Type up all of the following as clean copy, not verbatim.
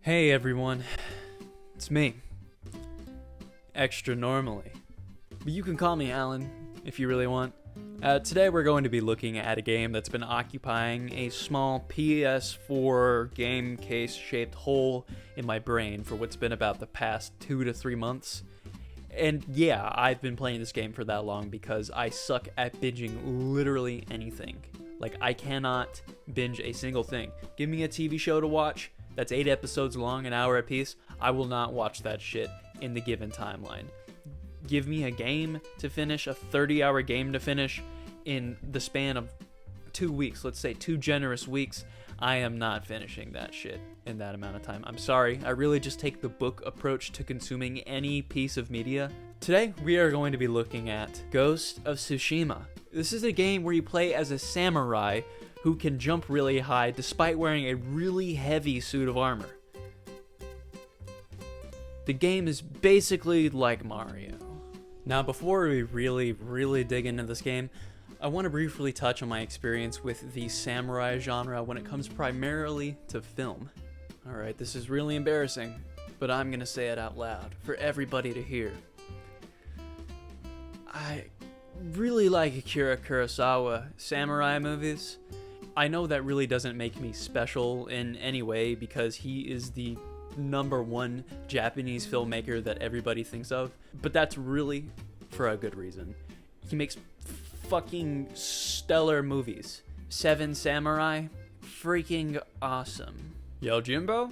Hey everyone, it's me, extra normally, but you can call me Alan if you really want. Today we're going to be looking at a game that's been occupying a small PS4 game case shaped hole in my brain for what's been about the past 2 to 3 months. And yeah, I've been playing this game for that long because I suck at binging literally anything. Like, I cannot binge a single thing. Give me a TV show to watch that's 8 episodes long, an hour apiece. I will not watch that shit in the given timeline. Give me a game to finish, a 30-hour game to finish in the span of 2 weeks. Let's say 2 generous weeks. I am not finishing that shit in that amount of time. I'm sorry. I really just take the book approach to consuming any piece of media. Today, we are going to be looking at Ghost of Tsushima. This is a game where you play as a samurai who can jump really high despite wearing a really heavy suit of armor. The game is basically like Mario. Now, before we really dig into this game, I want to briefly touch on my experience with the samurai genre when it comes primarily to film. Alright, this is really embarrassing, but I'm gonna say it out loud for everybody to hear. I really like Akira Kurosawa samurai movies. I know that really doesn't make me special in any way because he is the #1 Japanese filmmaker that everybody thinks of, but that's really for a good reason. He makes fucking stellar movies. Seven Samurai, freaking awesome. Yojimbo?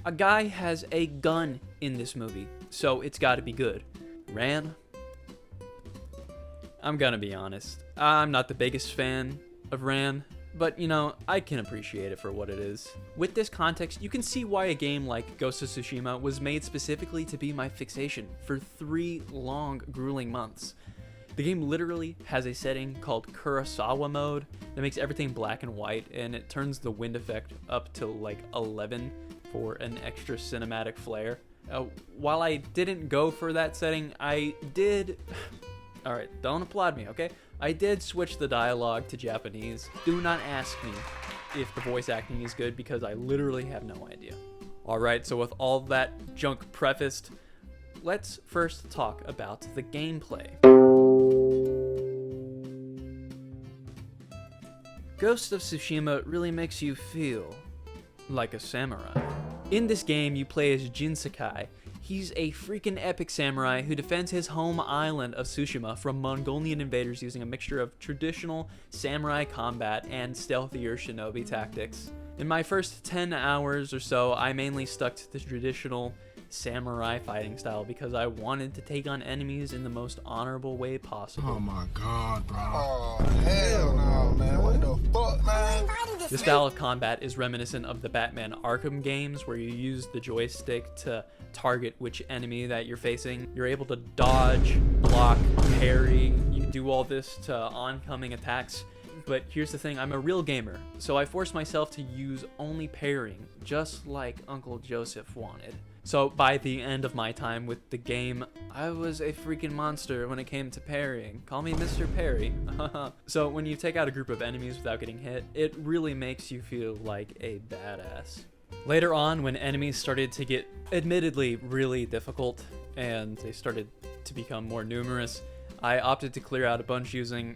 A guy has a gun in this movie, so it's gotta be good. Ran? I'm gonna be honest, I'm not the biggest fan of Ran, but you know, I can appreciate it for what it is. With this context, you can see why a game like Ghost of Tsushima was made specifically to be my fixation for 3 long, grueling months. The game literally has a setting called Kurosawa mode that makes everything black and white, and it turns the wind effect up to like 11 for an extra cinematic flair. While I didn't go for that setting, I did... Alright, don't applaud me, okay? I did switch the dialogue to Japanese. Do not ask me if the voice acting is good because I literally have no idea. Alright, so with all that junk prefaced, let's first talk about the gameplay. Ghost of Tsushima really makes you feel like a samurai. In this game, you play as Jin Sakai. He's a freaking epic samurai who defends his home island of Tsushima from Mongolian invaders using a mixture of traditional samurai combat and stealthier shinobi tactics. In my first 10 hours or so, I mainly stuck to the traditional samurai fighting style because I wanted to take on enemies in the most honorable way possible. Oh my god, bro. Oh, hell no, man. What the fuck, man? The style of combat is reminiscent of the Batman Arkham games where you use the joystick to target which enemy that you're facing. You're able to dodge, block, parry. You can do all this to oncoming attacks. But here's the thing, I'm a real gamer, so I forced myself to use only parrying, just like Uncle Joseph wanted. So by the end of my time with the game, I was a freaking monster when it came to parrying. Call me Mr. Parry. So when you take out a group of enemies without getting hit, it really makes you feel like a badass. Later on, when enemies started to get admittedly really difficult and they started to become more numerous, I opted to clear out a bunch using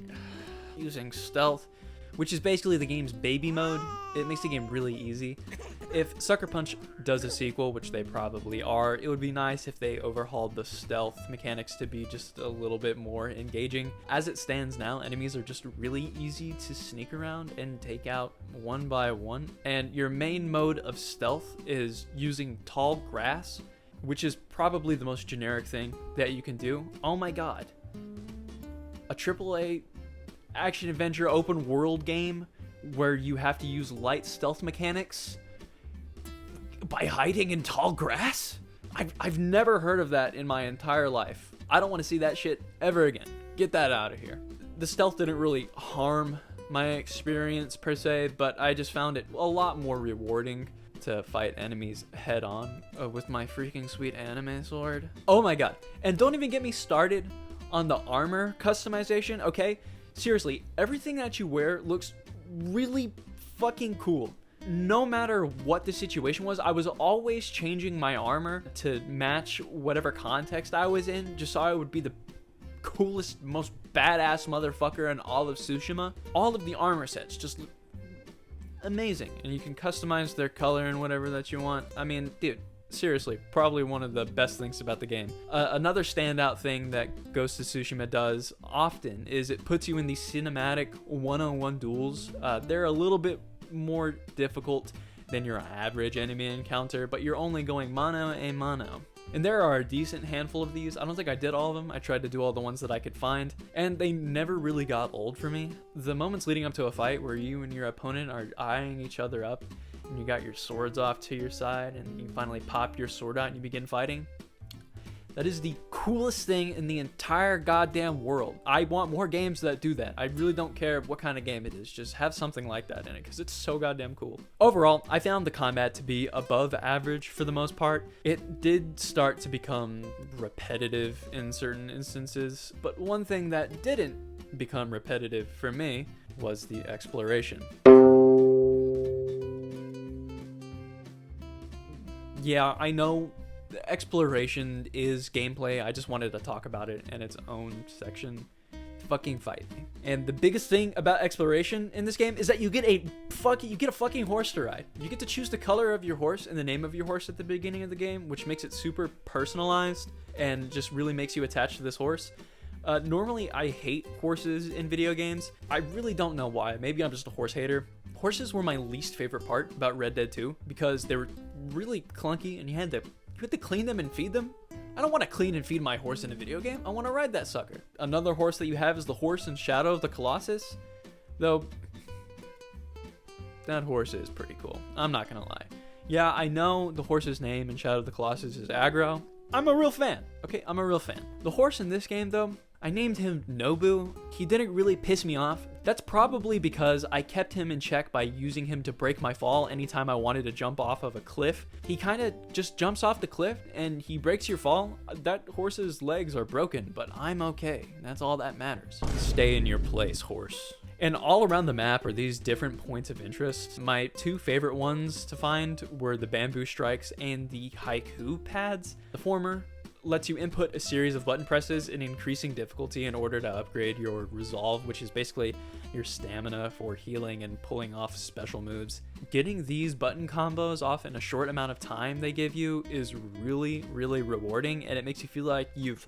stealth, which is basically the game's baby mode. It makes the game really easy. If Sucker Punch does a sequel, which they probably are, it would be nice if they overhauled the stealth mechanics to be just a little bit more engaging. As it stands now, enemies are just really easy to sneak around and take out one by one. And your main mode of stealth is using tall grass, which is probably the most generic thing that you can do. Oh my god. A AAA action-adventure open-world game where you have to use light stealth mechanics by hiding in tall grass? I've never heard of that in my entire life. I don't want to see that shit ever again. Get that out of here. The stealth didn't really harm my experience per se, but I just found it a lot more rewarding to fight enemies head on with my freaking sweet anime sword. Oh my god. And don't even get me started on the armor customization, okay? Seriously, everything that you wear looks really fucking cool. no matter what the situation was, I was always changing my armor to match whatever context I was in, just so I would be the coolest, most badass motherfucker in all of Tsushima. All of the armor sets just look amazing, and you can customize their color and whatever that you want. I mean, dude, seriously, probably one of the best things about the game. Another standout thing that Ghost of Tsushima does often is it puts you in these cinematic one-on-one duels. They're a little bit more difficult than your average enemy encounter, but you're only going mano a mano. And there are a decent handful of these. I don't think I did all of them. I tried to do all the ones that I could find, and they never really got old for me. The moments leading up to a fight where you and your opponent are eyeing each other up, and you got your swords off to your side, and you finally pop your sword out and you begin fighting. That is the coolest thing in the entire goddamn world. I want more games that do that. I really don't care what kind of game it is. Just have something like that in it, because it's so goddamn cool. Overall, I found the combat to be above average for the most part. It did start to become repetitive in certain instances, but one thing that didn't become repetitive for me was the exploration. Yeah, I know exploration is gameplay. I just wanted to talk about it in its own section. Fucking fight me. And the biggest thing about exploration in this game is that you get a fucking horse to ride. You get to choose the color of your horse and the name of your horse at the beginning of the game, which makes it super personalized and just really makes you attached to this horse. Normally, I hate horses in video games. I really don't know why. Maybe I'm just a horse hater. Horses were my least favorite part about Red Dead 2 because they were really clunky and you had to clean them and feed them. I don't want to clean and feed my horse in a video game. I want to ride that sucker. Another horse that you have is the horse in Shadow of the Colossus. Though, that horse is pretty cool. I'm not going to lie. Yeah, I know the horse's name in Shadow of the Colossus is Aggro. I'm a real fan. Okay, I'm a real fan. The horse in this game, though, I named him Nobu. He didn't really piss me off. That's probably because I kept him in check by using him to break my fall anytime I wanted to jump off of a cliff. He kind of just jumps off the cliff and he breaks your fall. That horse's legs are broken, but I'm okay. That's all that matters. Stay in your place, horse. And all around the map are these different points of interest. My two favorite ones to find were the bamboo strikes and the haiku pads. The former lets you input a series of button presses in increasing difficulty in order to upgrade your resolve, which is basically your stamina for healing and pulling off special moves. Getting these button combos off in a short amount of time they give you is really, really rewarding, and it makes you feel like you've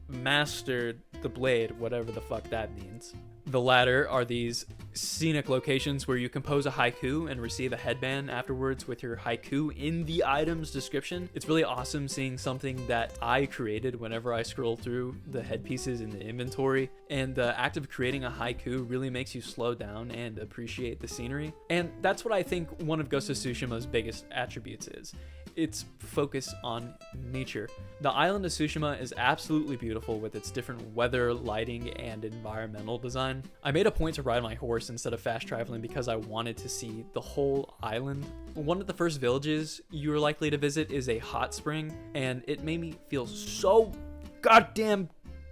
mastered the blade, whatever the fuck that means. The latter are these scenic locations where you compose a haiku and receive a headband afterwards with your haiku in the item's description. It's really awesome seeing something that I created whenever I scroll through the headpieces in the inventory, and the act of creating a haiku really makes you slow down and appreciate the scenery. And that's what I think one of Ghost of Tsushima's biggest attributes is. Its focus on nature. The island of Tsushima is absolutely beautiful with its different weather, lighting, and environmental design. I made a point to ride my horse instead of fast traveling because I wanted to see the whole island. One of the first villages you're likely to visit is a hot spring, and it made me feel so goddamn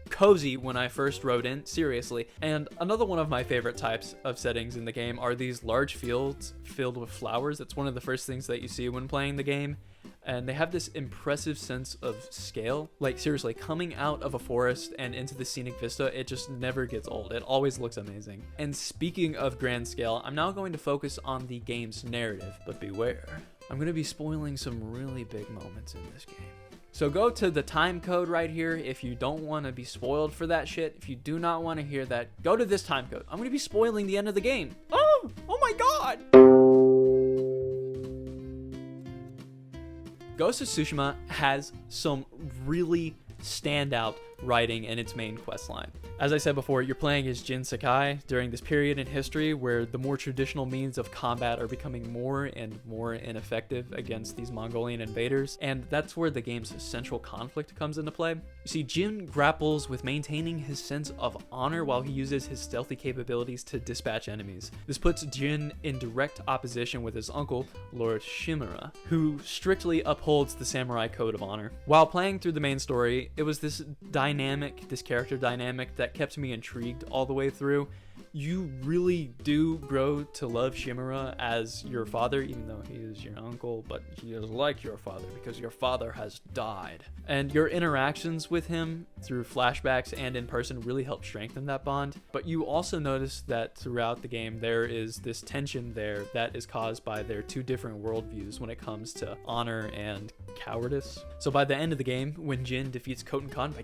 cozy when I first rode in, seriously. And another one of my favorite types of settings in the game are these large fields filled with flowers. That's one of the first things that you see when playing the game. And they have this impressive sense of scale. Like, seriously, coming out of a forest and into the scenic vista, it just never gets old. It always looks amazing. And speaking of grand scale, I'm now going to focus on the game's narrative, but beware. I'm going to be spoiling some really big moments in this game. So go to the time code right here if you don't want to be spoiled for that shit. If you do not want to hear that, go to this time code. I'm going to be spoiling the end of the game. Oh my god! Ghost of Tsushima has some really standout writing in its main questline. As I said before, you're playing as Jin Sakai during this period in history where the more traditional means of combat are becoming more and more ineffective against these Mongolian invaders, and that's where the game's central conflict comes into play. You see, Jin grapples with maintaining his sense of honor while he uses his stealthy capabilities to dispatch enemies. This puts Jin in direct opposition with his uncle, Lord Shimura, who strictly upholds the samurai code of honor. While playing through the main story, it was this character dynamic that kept me intrigued all the way through. You really do grow to love Shimura as your father, even though he is your uncle, but he is like your father because your father has died. And your interactions with him through flashbacks and in person really help strengthen that bond. But you also notice that throughout the game, there is this tension there that is caused by their two different worldviews when it comes to honor and cowardice. So by the end of the game, when Jin defeats Koten Khan by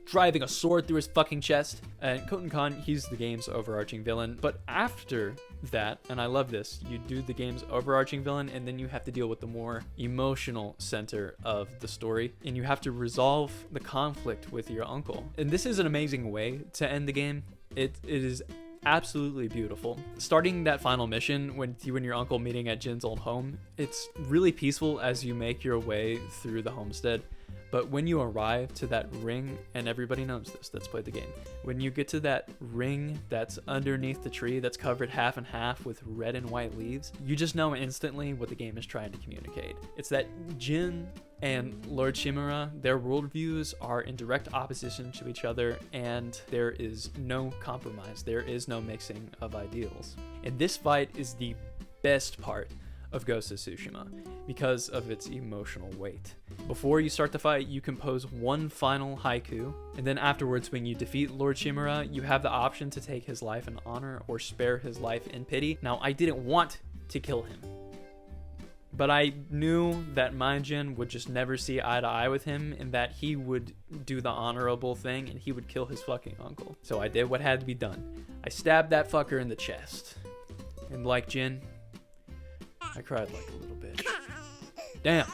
driving a sword through his fucking chest, and Koten Khan, he's the game's overarching villain. But after that, and I love this, you do the game's overarching villain, and then you have to deal with the more emotional center of the story, and you have to resolve the conflict with your uncle. And this is an amazing way to end the game. It is absolutely beautiful. Starting that final mission when you and your uncle meeting at Jin's old home, it's really peaceful as you make your way through the homestead. But when you arrive to that ring, and everybody knows this that's played the game, when you get to that ring that's underneath the tree that's covered half and half with red and white leaves, you just know instantly what the game is trying to communicate. It's that Jin and Lord Shimura, their worldviews are in direct opposition to each other, and there is no compromise. There is no mixing of ideals. And this fight is the best part of Ghost of Tsushima because of its emotional weight. Before you start the fight, you compose one final haiku, and then afterwards, when you defeat Lord Shimura, you have the option to take his life in honor or spare his life in pity. Now, I didn't want to kill him, but I knew that my Jin would just never see eye to eye with him, and that he would do the honorable thing and he would kill his fucking uncle. So I did what had to be done. I stabbed that fucker in the chest. And like Jin, I cried like a little bitch. Damn.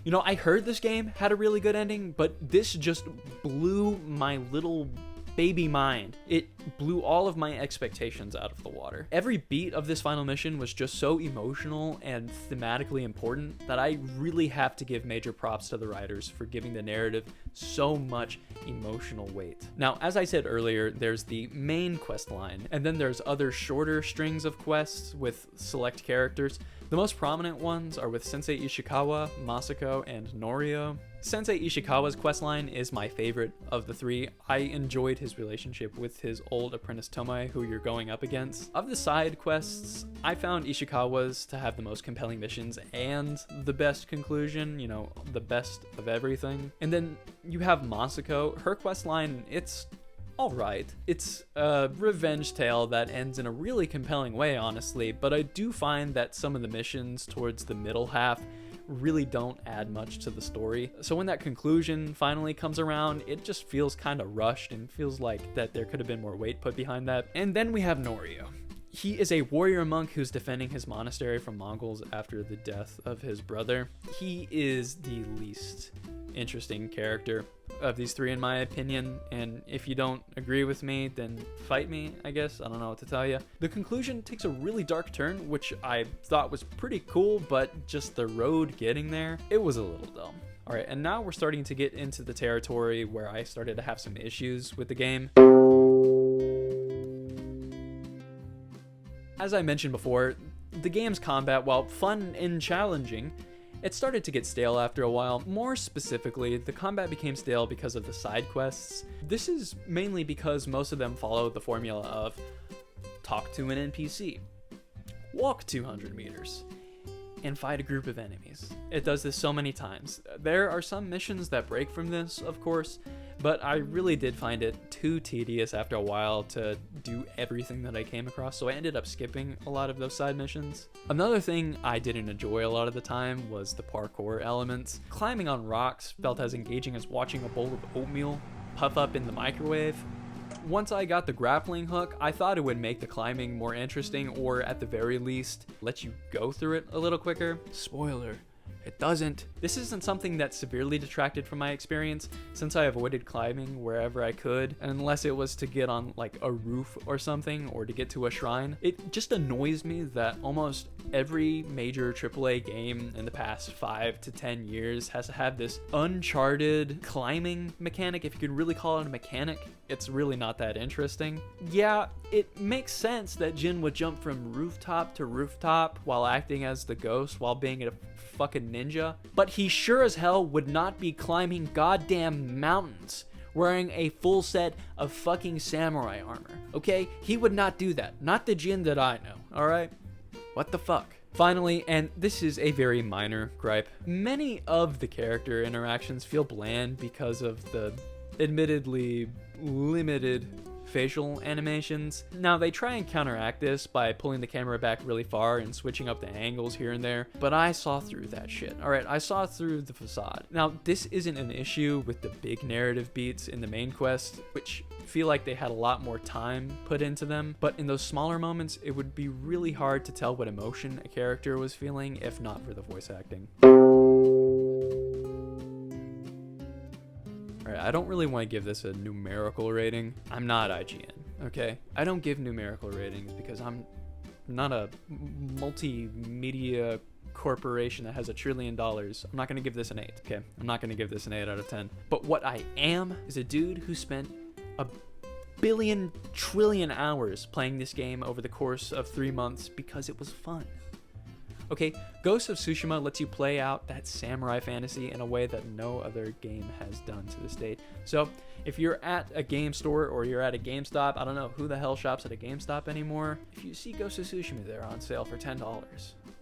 You know, I heard this game had a really good ending, but this just blew my little baby mind. It blew all of my expectations out of the water. Every beat of this final mission was just so emotional and thematically important that I really have to give major props to the writers for giving the narrative so much emotional weight. Now, as I said earlier, there's the main quest line, and then there's other shorter strings of quests with select characters. The most prominent ones are with Sensei Ishikawa, Masako, and Norio. Sensei Ishikawa's questline is my favorite of the three. I enjoyed his relationship with his old apprentice Tomoe, who you're going up against. Of the side quests, I found Ishikawa's to have the most compelling missions and the best conclusion, you know, the best of everything. And then you have Masako. Her questline, it's alright. It's a revenge tale that ends in a really compelling way, honestly, but I do find that some of the missions towards the middle half really don't add much to the story. So when that conclusion finally comes around, it just feels kind of rushed and feels like that there could have been more weight put behind that. And then we have Norio. He is a warrior monk who's defending his monastery from Mongols after the death of his brother. He is the least interesting character of these three in my opinion, and if you don't agree with me, then fight me, I guess. I don't know what to tell you. The conclusion takes a really dark turn, which I thought was pretty cool, but just the road getting there, it was a little dumb. Alright, and now we're starting to get into the territory where I started to have some issues with the game. As I mentioned before, the game's combat, while fun and challenging, it started to get stale after a while. More specifically, the combat became stale because of the side quests. This is mainly because most of them follow the formula of talk to an NPC, walk 200 meters, and fight a group of enemies. It does this so many times. There are some missions that break from this, of course, but I really did find it too tedious after a while to do everything that I came across, so I ended up skipping a lot of those side missions. Another thing I didn't enjoy a lot of the time was the parkour elements. Climbing on rocks felt as engaging as watching a bowl of oatmeal puff up in the microwave. Once I got the grappling hook, I thought it would make the climbing more interesting, or at the very least, let you go through it a little quicker. Spoiler, it doesn't. This isn't something that severely detracted from my experience, since I avoided climbing wherever I could, unless it was to get on like a roof or something, or to get to a shrine. It just annoys me that almost every major AAA game in the past 5 to 10 years has to have this uncharted climbing mechanic. If you could really call it a mechanic, it's really not that interesting. Yeah, it makes sense that Jin would jump from rooftop to rooftop while acting as the ghost while being a fucking ninja, but he sure as hell would not be climbing goddamn mountains wearing a full set of fucking samurai armor, okay? He would not do that. Not the Jin that I know, alright? What the fuck? Finally, and this is a very minor gripe, many of the character interactions feel bland because of the admittedly limited facial animations. Now, they try and counteract this by pulling the camera back really far and switching up the angles here and there, but I saw through that shit. Alright, I saw through the facade. Now, this isn't an issue with the big narrative beats in the main quest, which feel like they had a lot more time put into them, but in those smaller moments, it would be really hard to tell what emotion a character was feeling if not for the voice acting. Alright, I don't really want to give this a numerical rating. I'm not IGN, okay? I don't give numerical ratings because I'm not a multimedia corporation that has $1 trillion. I'm not going to give this an 8, okay? I'm not going to give this an 8 out of 10. But what I am is a dude who spent a billion trillion hours playing this game over the course of 3 months because it was fun. Okay, Ghost of Tsushima lets you play out that samurai fantasy in a way that no other game has done to this date. So, if you're at a game store or you're at a GameStop, I don't know who the hell shops at a GameStop anymore, if you see Ghost of Tsushima there on sale for $10,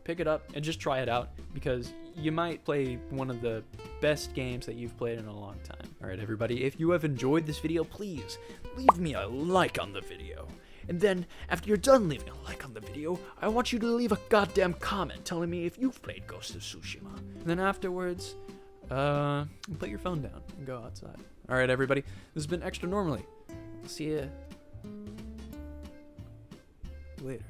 pick it up and just try it out because you might play one of the best games that you've played in a long time. Alright everybody, if you have enjoyed this video, please leave me a like on the video. And then, after you're done leaving a like on the video, I want you to leave a goddamn comment telling me if you've played Ghost of Tsushima. And then afterwards, put your phone down and go outside. Alright everybody, this has been Extra Normally. I'll see you later.